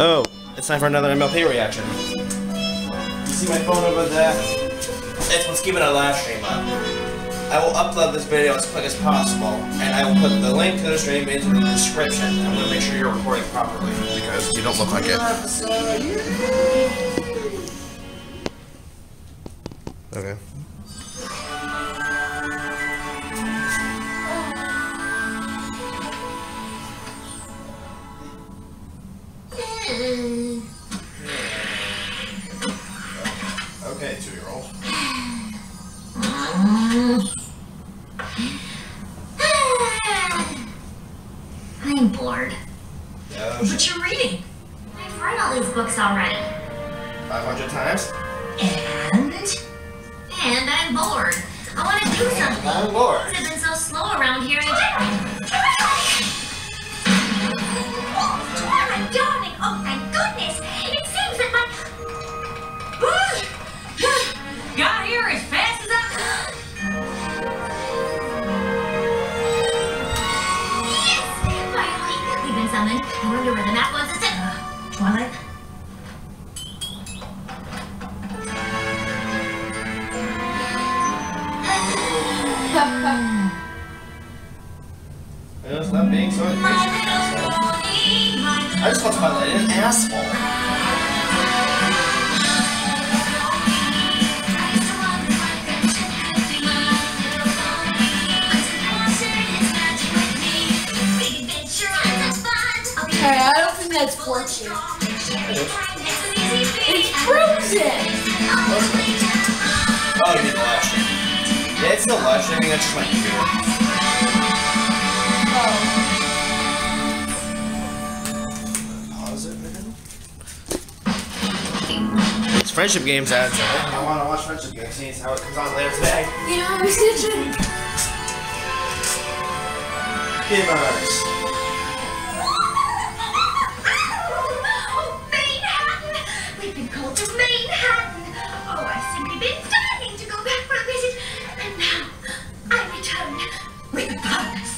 Oh, it's time for another MLP reaction. You see my phone over there? It's what's keeping our live stream up. I will upload this video as quick as possible, and I will put the link to the stream into the description. I'm going to make sure you're recording properly, because you don't look like it. Okay. Okay, 2-year-old. I'm bored. Yeah, but you're reading. I've read all these books already. 500 times? And I'm bored. I want to do something. I'm bored. It's been so slow around here. My darling, oh thank goodness. It seems that my... Got here as fast as I could. Yes! Finally, we've been summoned. I wonder where the map wants us to... Twilight? Stop being so impatient. I just called Twilight an asshole. Okay, I don't think that's fortune. It's frozen! Oh, you mean the live stream. Yeah, it's still live streaming, that's just my computer. Pause it, man. It's Friendship Games ads. I want to watch Friendship Games, see how it comes on later today. You know, I was itching. Gamers. Manhattan! We've been called to Manhattan! Oh, I've simply been dying to go back for a visit, and now I return with a purpose.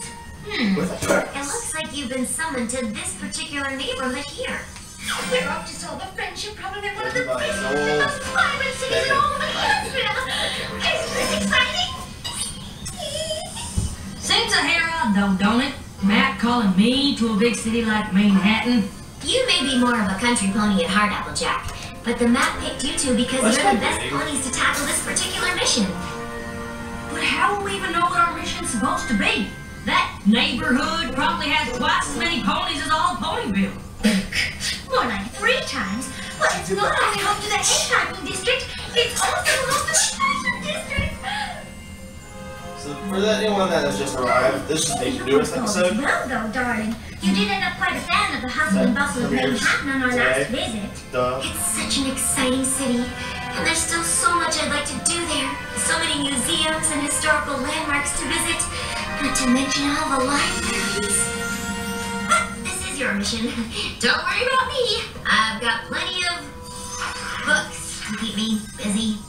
With a purpose. It looks like you've been summoned to this particular neighborhood here. We're off to solve a friendship problem in one of the busiest and most vibrant cities in all of Huntsville. Isn't this exciting? Seems a hair odd though, don't it? Matt calling me to a big city like Manhattan. You may be more of a country pony at heart, Applejack, but the map picked you two because you're the best ponies to tackle this particular mission. But how will we even know what our mission's supposed to be? That neighborhood probably has twice as many ponies as all of Ponyville. More like 3 times. But it's not only home to the Hitchhiking District, it's also home to the Fashion District. So for anyone that has just arrived, this is the newest episode. Well, though, darling, you did end up quite a fan of the hustle and bustle of Manhattan on our last visit. It's such an exciting city, and there's still so much I'd like to do there. So many museums and historical landmarks to visit, not to mention all the libraries. But this is your mission. Don't worry about me. I've got plenty of books to keep me busy.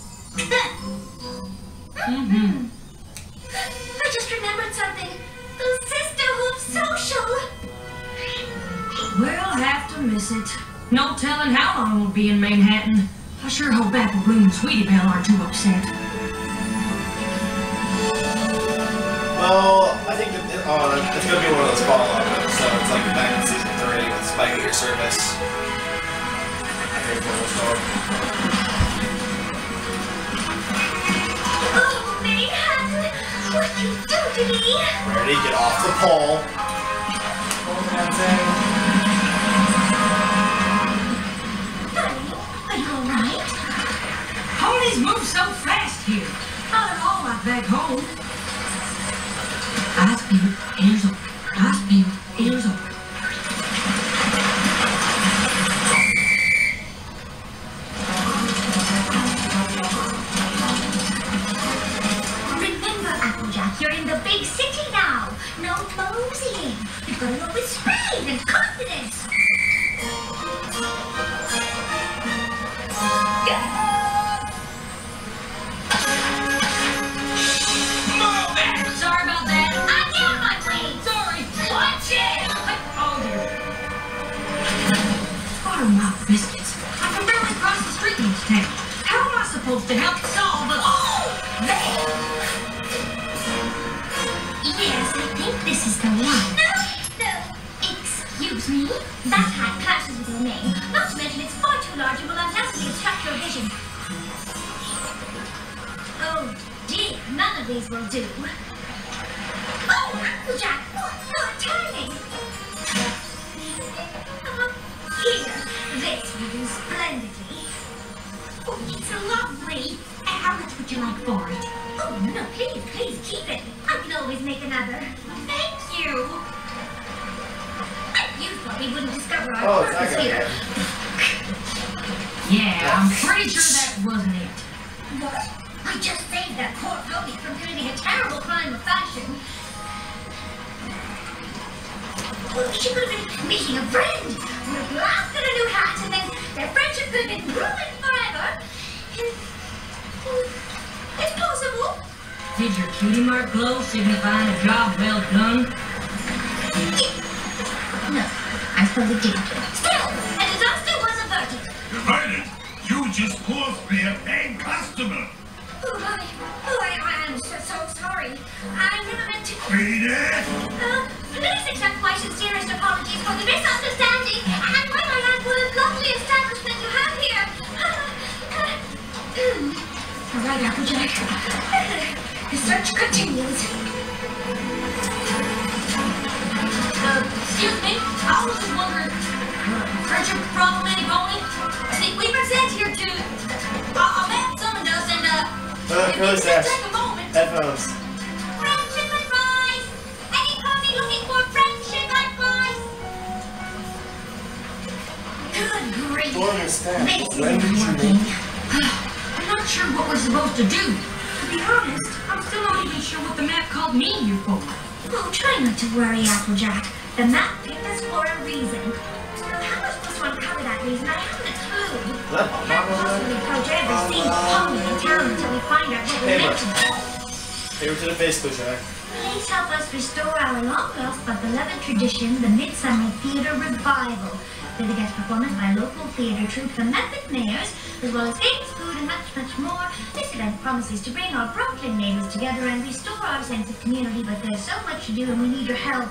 I just remembered something. The Sisterhood Social. We'll have to miss it. No telling how long we'll be in Manhattan. I sure hope Apple Bloom and Sweetie Belle aren't too upset. Well, I think that, it's going to be one of those follow-up episodes, like back in Season 3 with Spike at Your Service. My favorite one was called. Oh, Manhattan! What you do to me? Ready? Get off the pole. Honey, are you alright? Ponies move so fast here. Not at all like back home. Eyes peeled, ears open. Eyes peeled, ears open. Remember, Applejack, you're in the big city now. No moseying. You've got to go with speed and Oh, my biscuits. I can barely cross the street in this town. How am I supposed to help solve it? Oh! Yes, I think this is the one. No. Excuse me? That hat clashes with your name. Not to mention it's far too large and will undoubtedly obstruct your vision. Oh dear, none of these will do. Oh, Applejack! What timing! Here, this will do splendidly. Oh, it's lovely. And how much would you like for it? Oh, no, please keep it. I can always make another. Thank you. You probably wouldn't discover our purpose here. Yeah, I'm pretty sure that wasn't it. What? I just saved that poor pony from committing a terrible crime of fashion. Well, she could have been meeting a friend. Would have laughed at a new hat, and then their friendship could have been ruined forever. It's possible. Did your cutie mark glow signifying a job well done? No, I suppose it didn't. Still, a disaster was averted. Averted? You just caused me a paying customer. I am so sorry. I never meant to. Read it. Please accept my sincerest apologies for the misunderstanding and when I add what a lovely establishment you have here. All right, Applejack. The search continues. Excuse me, I was just wondering, friendship problem, any pony? See, we've been sent here to, a man summoned us and, if you just take a moment. Headphones. Friendship advice! Any pony looking for friendship advice? Good grief. This isn't working. I'm not sure what we're supposed to do. To be honest, I'm still not even sure what the map called me here for. Oh, try not to worry, Applejack. The map picked us for a reason. Now, how am I supposed to uncover that reason? I haven't a clue. Can't possibly approach every single pony in town until we find out what we're meant to do. Paper to the face, Jack. Please help us restore our long-lost but beloved tradition, the Midsummer Theater Revival. With a guest performance by local theater troupe, the Method Mayors, as well as games, food, and much more. This event promises to bring our Brooklyn neighbors together and restore our sense of community, but there's so much to do and we need your help.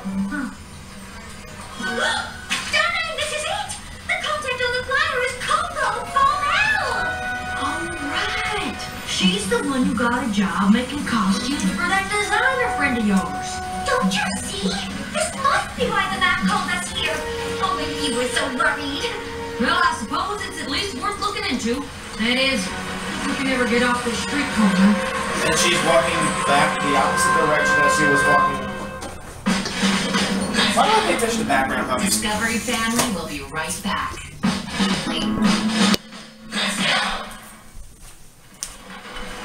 Darling, this is it! The contact on the flyer is Coco from Hell! Alright, she's the one who got a job making costumes for that designer friend of yours. Don't you see? This must be why the map called us here. Oh, if you were so worried. Well, I suppose it's at least worth looking into. That is, if we can ever get off this street corner. And she's walking back the opposite direction as she was walking. Why don't I pay attention to the background, huh? Discovery family will be right back. Let's go.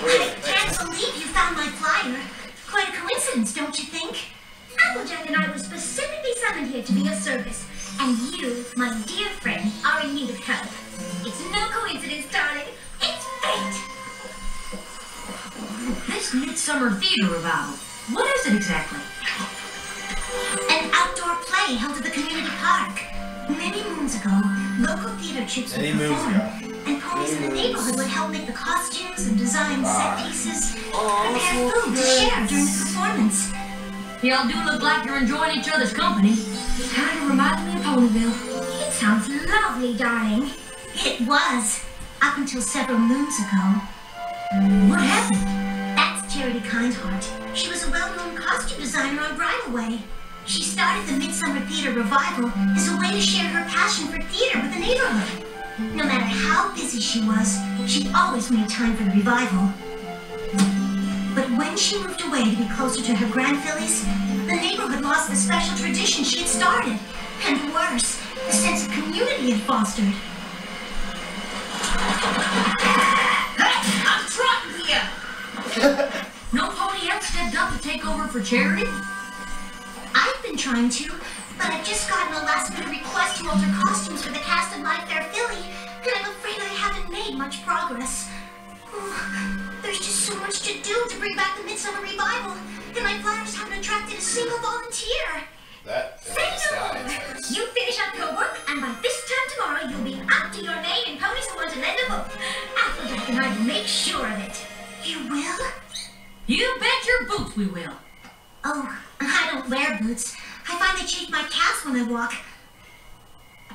I can't believe you found my flyer. Quite a coincidence, don't you think? Applejack and I were specifically summoned here to be of service. And you, my dear friend, are in need of help. It's no coincidence, darling. It's fate. This Midsummer Theater Revival, what is it exactly? An outdoor play held at the community park. Many moons ago, local theater troops would perform, and ponies in the neighborhood would help make the costumes and design set pieces, prepare food to share during the performance. Y'all do look like you're enjoying each other's company. Kind of reminds me of Ponyville. It sounds lovely, darling. It was, up until several moons ago. What happened? That's Charity Kindheart. She was a well-known costume designer on Bridalway. She started the Midsummer Theater Revival as a way to share her passion for theater with the neighborhood. No matter how busy she was, she always made time for the revival. But when she moved away to be closer to her grandfillies, the neighborhood lost the special tradition she had started. And worse, the sense of community it fostered. I'm trotting here! No pony else stepped up to take over for Charity? I've been trying to, but I've just gotten a last-minute request to alter costumes for the cast of My Fair Filly, and I'm afraid I haven't made much progress. Oh, there's just so much to do to bring back the Midsummer Revival, and my flyers haven't attracted a single volunteer. That Say no more! You finish up your work, and by this time tomorrow, you'll be make sure of it. You will? You bet your boots we will. Oh, I don't wear boots. I find they chafe my calves when I walk.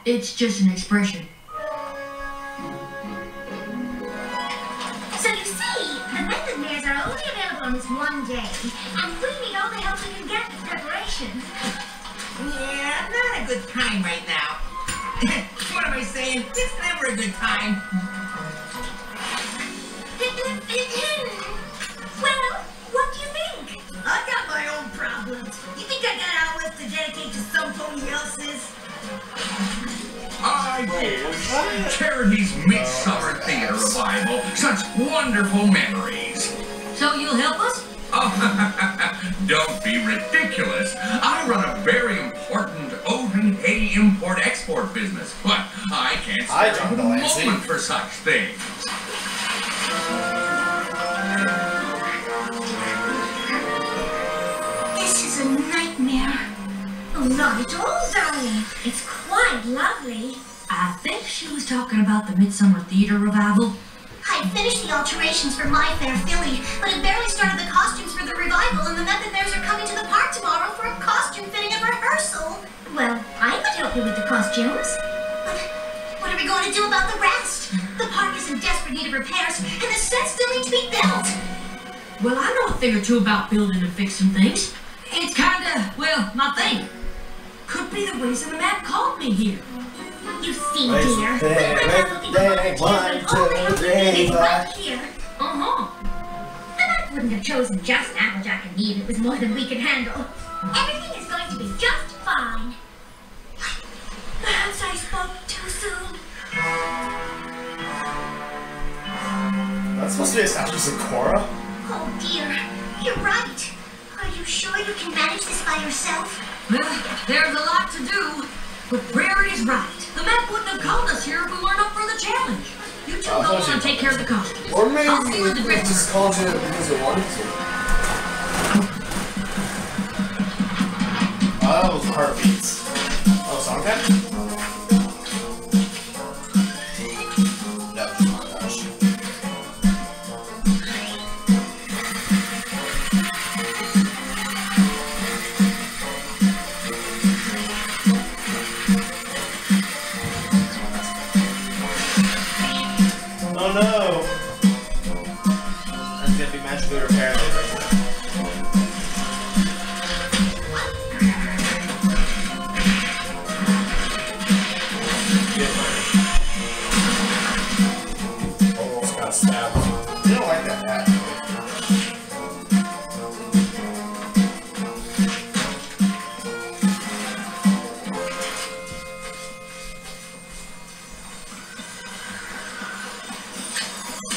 It's just an expression. So you see, the method mares are only available on this one day, and we need all the help we can get with preparation. Yeah, not a good time right now. What am I saying? It's never a good time. Well, what do you think? I got my own problems. You think I got hours to dedicate to somebody else's? I did. Charity's Midsummer Theater Revival. Such wonderful memories. So you'll help us? Oh, don't be ridiculous. I run a very important oat and hay import-export business, but I can't spare a moment for such things. This is a nightmare. Oh, not at all, darling. It's quite lovely. I think she was talking about the Midsummer Theater Revival. I finished the alterations for My Fair Filly, but had barely started the costumes for the revival, and the method mares are coming to the park tomorrow for a costume fitting and rehearsal. Well, I could help you with the costumes. But what are we going to do about the rest? The park is in desperate need of repairs, and the sets still need to be built. Well, I know a thing or two about building and fixing things. It's kinda, well, my thing. Could be the reason the map called me here. You see, dear, we went out looking for volunteers, and all the help we need is right here. Uh-huh. The map wouldn't have chosen just Applejack and me if it was more than we could handle. Everything is going to be just fine. Perhaps I spoke too soon. That's supposed to be established in Cora? Oh dear, you're right. Are you sure you can manage this by yourself? Well, there's a lot to do. But Rarity's right. The map wouldn't have called us here if we weren't up for the challenge. You two go on and take care of the costumes. Or maybe I'll see you at the we drift just room. called it because it wanted to. Oh, that was heartbeats. Oh, song time? No, montage. Oh no! That's gonna be magically repaired later. Almost got stabbed. You don't like that hat.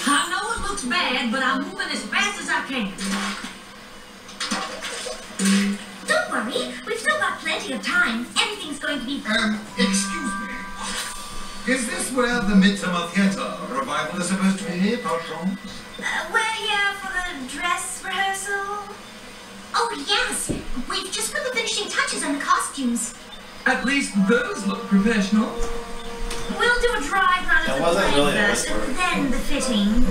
I know it looks bad, but I'm moving as fast as I can. Don't worry, we've still got plenty of time. Everything's going to be fine. Excuse me. Is this where the Midsummer Theater Revival is supposed to be, Patron? We're here for the dress rehearsal. Oh, yes. We've just put the finishing touches on the costumes. At least those look professional. We'll do a dry run That of the wasn't play really a first, whisper. and then the fitting.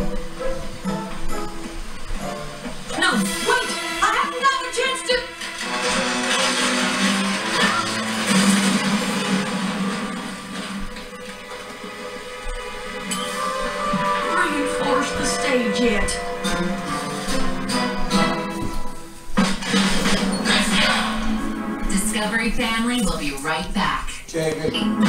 No, wait! I haven't gotten a chance to... Reinforce the stage yet. Discovery family will be right back. Okay, good. I'm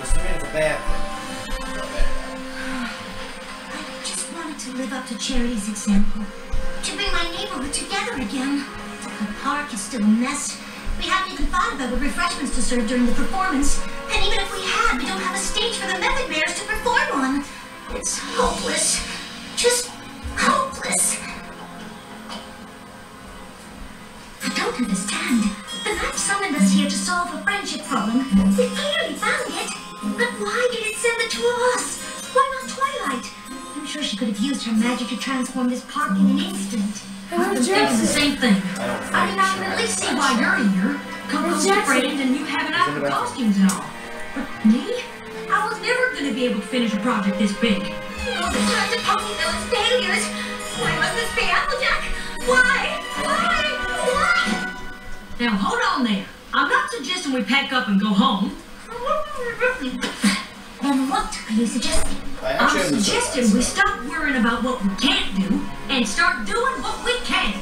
assuming it's a bad thing. I just wanted to live up to Charity's example. To bring my neighborhood together again. The park is still a mess. We haven't even thought about what refreshments to serve during the performance. And even if we had, we don't have a stage for the method mares to perform on. It's hopeless. Just hopeless. I don't understand. The map summoned us here to solve a friendship problem. We clearly found it. But why did it send the two of us? Why not Twilight? I'm sure she could have used her magic to transform this park in an instant. I've been thinking the same thing. I don't I mean, I can at least see why you're here. Come with your friend and you haven't out the costumes and all. But me? I was never going to be able to finish a project this big. Oh, the time to pony those failures. Why must this be Applejack? Why? Now, hold on there. I'm not suggesting we pack up and go home. Then what are you suggesting? I'm suggesting we stop worrying about what we can't do and start doing what we can.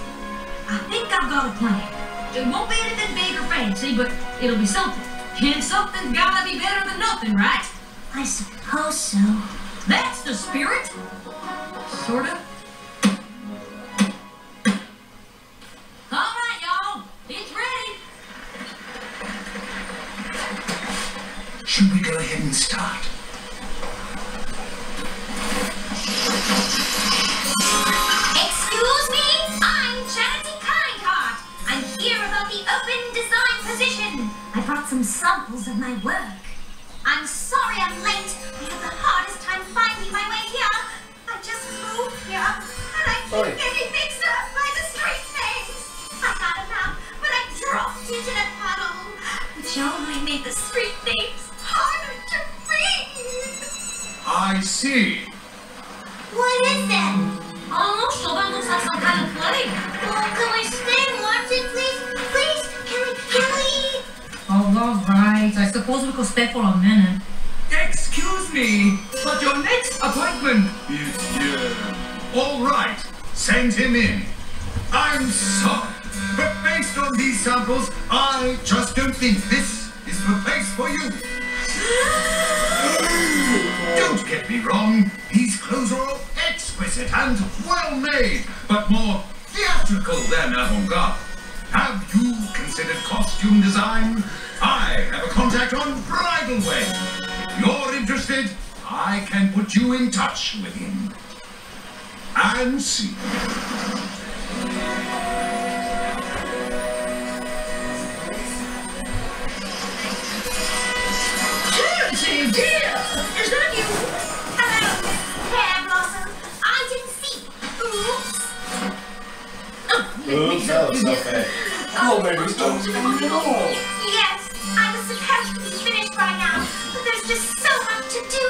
I think I've got a plan. It won't be anything big or fancy, but it'll be something. And something's gotta be better than nothing, right? I suppose so. That's the spirit. Sorta. All right, y'all. It's ready. Should we go ahead and start? Excuse me? I'm Charity Kindheart. I'm here about the open design position. I brought some samples of my work. I'm sorry I'm late. I had the hardest time finding my way here. I just moved here, and I keep getting mixed up by the street names. I had a map, but I dropped into the puddle, which only made the street names harder to read. I see. What is that? Oh, so that looks like some kind of play. Well, can we stay and watch it, please? Please, can we? Oh, all right. I suppose we could stay for a minute. Excuse me, but your next appointment is here. All right, send him in. I'm sorry, but based on these samples, I just don't think this is the place for you. Don't get me wrong, these clothes are all exquisite and well made, but more theatrical than avant-garde. Have you considered costume design? I have a contact on bridal wear. If you're interested, I can put you in touch with him. And see. Charity, dear! Is that you? Hello, Hair Blossom. I didn't see. Oops. Oops, that was so bad. Oh, baby, stop. Yes, I was supposed to be finished by now, but there's just so much to do,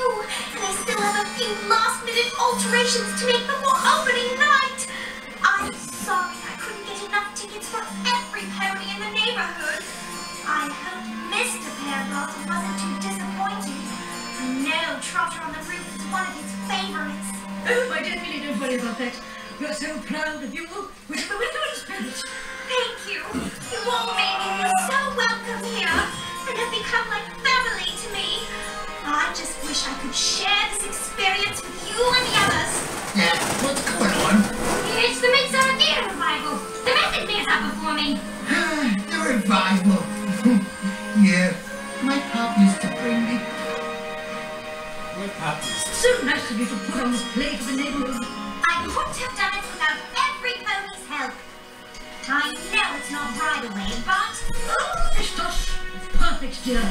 and I still have a few last-minute alterations to make before opening night. I'm sorry I couldn't get enough tickets for every pony in the neighborhood. I hope Mr. Pear Blossom wasn't too disappointed. I know Trotter on the Roof is one of his favorites. Oh, my dear Millie, don't worry about that. We're so proud of you. We're the winter spirit. Thank you. You all made me feel so welcome here, and have become like family to me. I just wish I could share this experience with you and the others. Yeah, what's going on? It's the Midsummer Theater Revival. The Method Man's out before me. The revival. Yeah, my pop used to bring me. My pop used to. So nice of you to put on this play for the neighborhood. I couldn't have done it without every pony's help. I know it's not right away, but... Oh, it's just perfect, dear.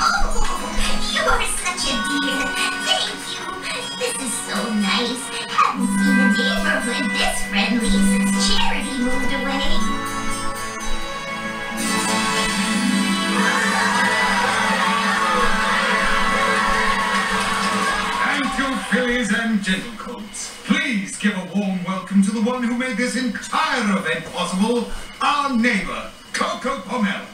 Oh, you're such a dear. Thank you. This is so nice. Haven't seen a neighborhood this friendly since Charity moved away. Thank you, fillies and gentlecoats. Please give a warm welcome to the one who made this entire event possible, our neighbor, Coco Pommel.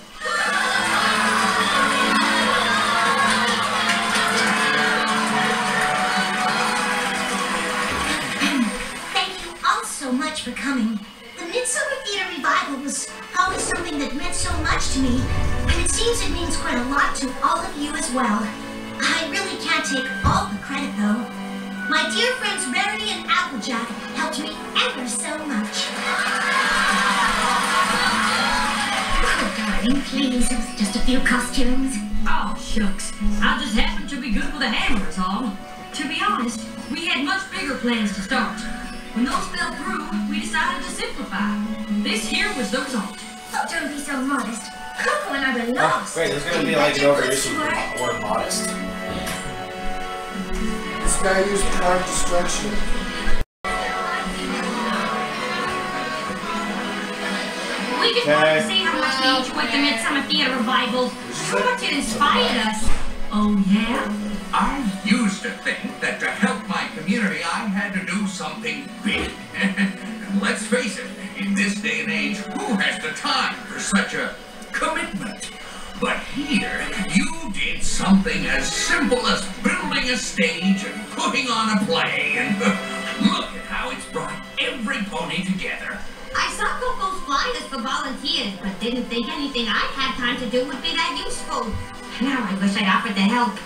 Thank you all so much for coming. The Midsummer Theater Revival was always something that meant so much to me, and it seems it means quite a lot to all of you as well. I really can't take all the credit, though. My dear friends Rarity and Applejack helped me ever so much. Oh, darling, please, it was just a few costumes. Oh, shucks. I just happened to be good with a hammer, is all. To be honest, we had much bigger plans to start. When those fell through, we decided to simplify. This here was the result. Oh, don't be so modest. Coco and I were lost. Wait, there's gonna be like an overuse of the word modest. This guy used product destruction. We We just wanted to see how much we enjoyed the Midsummer Theater revival. How much it inspired us. Oh, yeah? I used to think that to help my community, I had to do something big. Let's face it, in this day and age, who has the time for such a commitment? But here, you did something as simple as building a stage and putting on a play, and look at how it's brought every pony together. I saw Coco's flyers for volunteers, but didn't think anything I had time to do would be that useful. Now I wish I'd offered to help.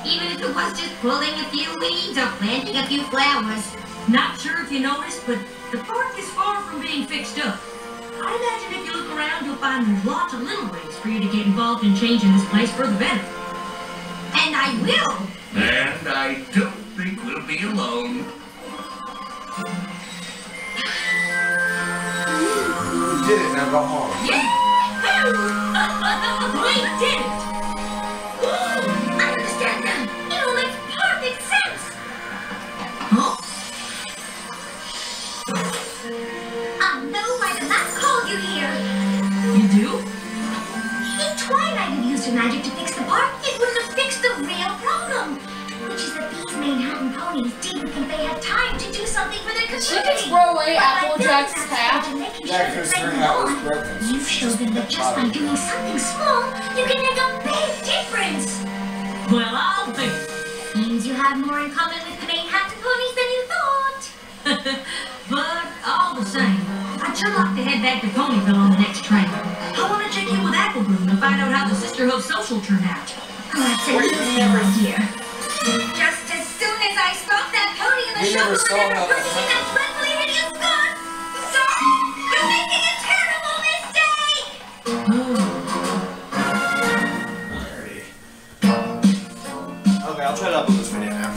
Even if it was just pulling a few weeds or planting a few flowers. Not sure if you noticed, but the park is far from being fixed up. I imagine if you look around, you'll find there's lots of little ways for you to get involved in changing this place for the better. And I will! And I don't think we'll be alone. You did it, now go home. Yeah! We did it! I understand now! It all makes perfect sense! Huh? I know why the map called you here! You do? If Twilight had used her magic to fix the park, it wouldn't have fixed the real problem! Which is that these Manhattan ponies didn't think they had time to do something for their community! She can throw away Applejack's hat. Yeah, because her hat was broken. You showed them that just by doing something small, you can make a big difference! Well, I'll be. Seems you have more in common with the Manhattan ponies than you thought! But all the same, I'd sure like to head back to Ponyville on the next train. I want to check in with Applebloom and find out how the Sisterhood social turned out. That's an easy one here. Just as soon as I stop that pony in the We shop, never saw remember how that purchasing that dreadfully hideous gun! So, you're making a terrible mistake! Okay, I'll try to upload this video now.